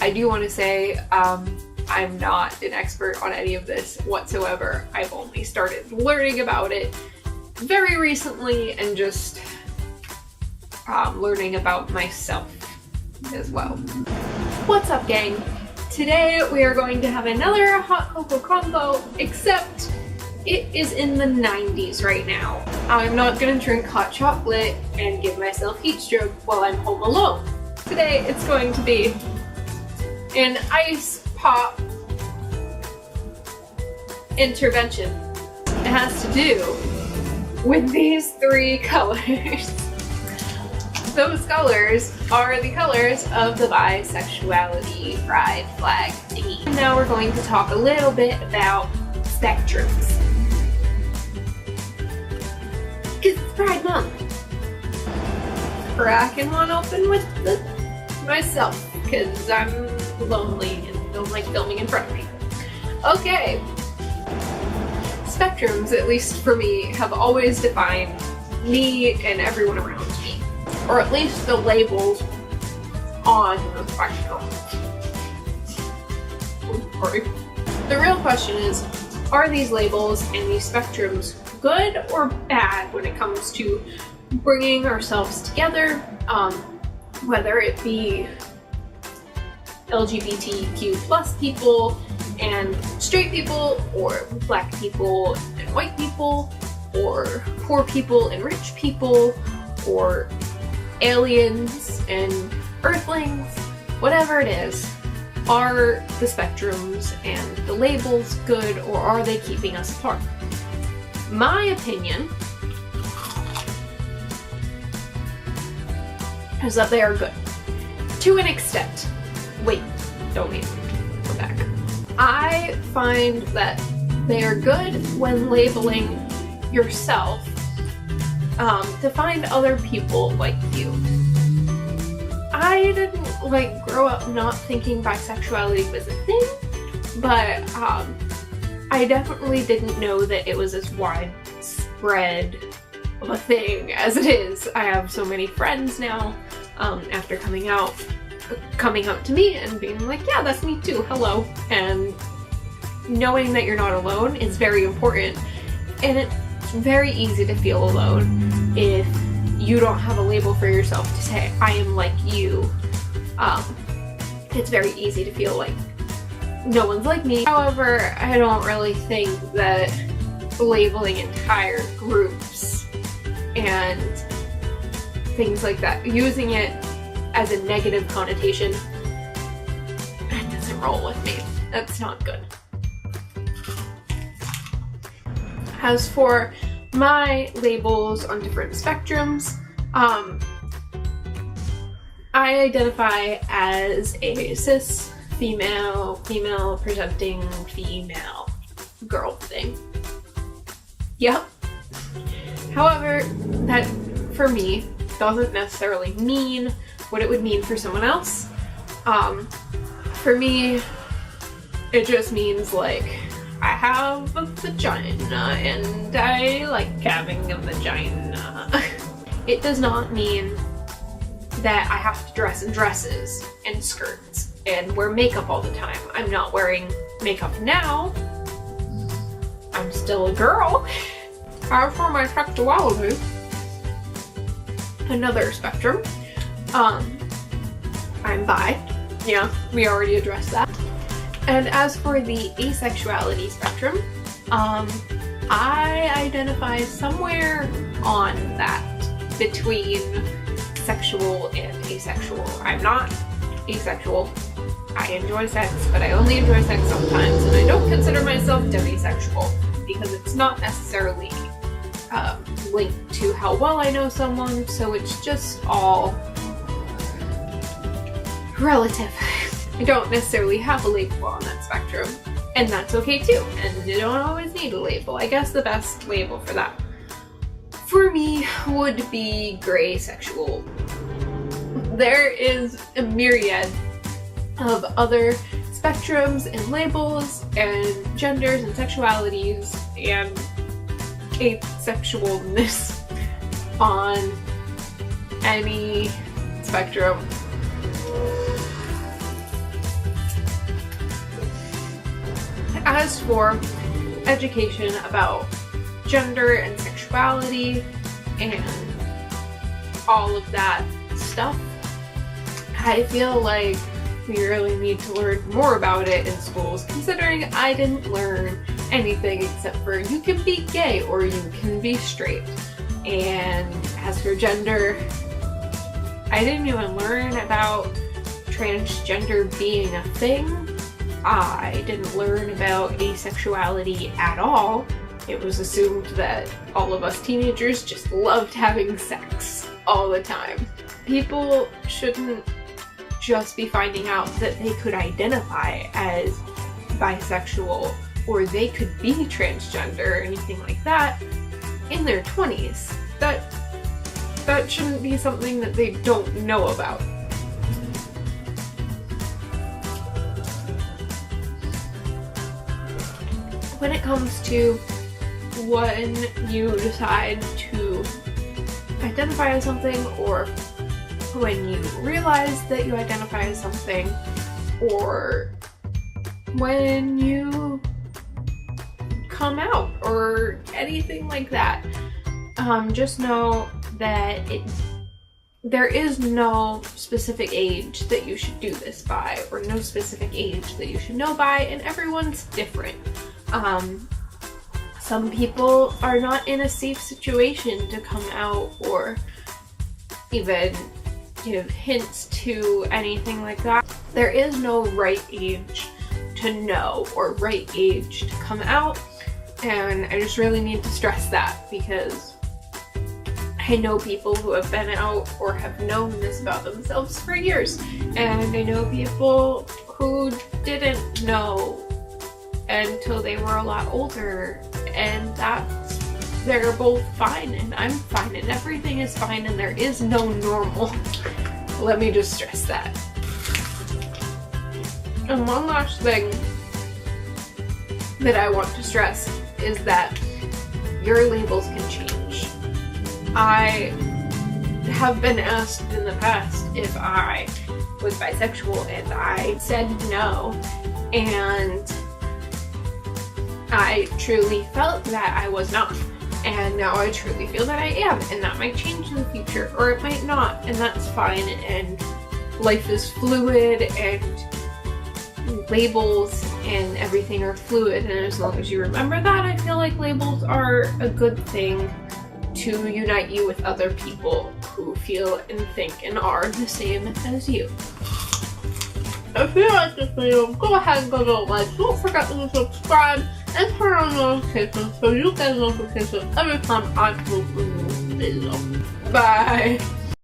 I do want to say I'm not an expert on any of this whatsoever. I've only started learning about it very recently and just learning about myself as well. What's up, gang? Today we are going to have another hot cocoa convo, except it is in the 90s right now. I'm not gonna drink hot chocolate and give myself heat stroke while I'm home alone. Today it's going to be an ice pop intervention. It has to do with these three colors. Those colors are the colors of the bisexuality pride flag thingy. And now we're going to talk a little bit about spectrums. Because it's Pride Month. Cracking one open with myself, because I'm lonely and don't like filming in front of me. Okay. Spectrums, at least for me, have always defined me and everyone around me. Or at least the labels on the spectrum. Sorry. The real question is, are these labels and these spectrums good or bad when it comes to bringing ourselves together, whether it be LGBTQ plus people and straight people, or black people and white people, or poor people and rich people, or aliens and earthlings, whatever it is. Are the spectrums and the labels good, or are they keeping us apart? My opinion is that they are good. To an extent. Wait, don't leave. Go back. I find that they are good when labeling yourself to find other people like you. I didn't grow up not thinking bisexuality was a thing, but I definitely didn't know that it was as widespread of a thing as it is. I have so many friends now after coming out to me and being like, yeah, that's me too, hello. And knowing that you're not alone is very important, and it's very easy to feel alone if you don't have a label for yourself to say, I am like you. It's very easy to feel like no one's like me. However, I don't really think that labeling entire groups and things like that, using it as a negative connotation, that doesn't roll with me. That's not good. As for my labels on different spectrums, I identify as a cis female presenting female girl thing. Yep. However, that for me doesn't necessarily mean what it would mean for someone else. For me, it just means like, I have a vagina and I like having a vagina. It does not mean that I have to dress in dresses and skirts and wear makeup all the time. I'm not wearing makeup now. I'm still a girl. As for my sexuality, another spectrum, I'm bi. Yeah, we already addressed that. And as for the asexuality spectrum, I identify somewhere on that, between sexual and asexual. I'm not asexual. I enjoy sex, but I only enjoy sex sometimes, and I don't consider myself demisexual because it's not necessarily linked to how well I know someone, so it's just all relative. I don't necessarily have a label on that spectrum, and that's okay too, and you don't always need a label. I guess the best label for that, for me, would be gray sexual. There is a myriad of other spectrums and labels and genders and sexualities and asexualness on any spectrum. As for education about gender and sexuality and all of that stuff, I feel like we really need to learn more about it in schools, considering I didn't learn anything except for you can be gay or you can be straight. And as for gender, I didn't even learn about transgender being a thing. I didn't learn about asexuality at all. It was assumed that all of us teenagers just loved having sex all the time. People shouldn't just be finding out that they could identify as bisexual or they could be transgender or anything like that in their 20s. That shouldn't be something that they don't know about. When it comes to when you decide to identify as something, or when you realize that you identify as something, or when you come out, or anything like that, just know that there is no specific age that you should do this by, or no specific age that you should know by, and everyone's different. Some people are not in a safe situation to come out or even give hints to anything like that. There is no right age to know or right age to come out, and I just really need to stress that, because I know people who have been out or have known this about themselves for years, and I know people who didn't know until they were a lot older, and they're both fine, and I'm fine, and everything is fine, and there is no normal. Let me just stress that. And one last thing that I want to stress is that your labels can change. I have been asked in the past if I was bisexual, and I said no, and I truly felt that I was not, and now I truly feel that I am, and that might change in the future, or it might not, and that's fine, and life is fluid, and labels and everything are fluid, and as long as you remember that, I feel like labels are a good thing to unite you with other people who feel and think and are the same as you. If you like this video, go ahead and give it a like. Don't forget to subscribe and turn on notifications so you get notifications every time I post a new video. Bye!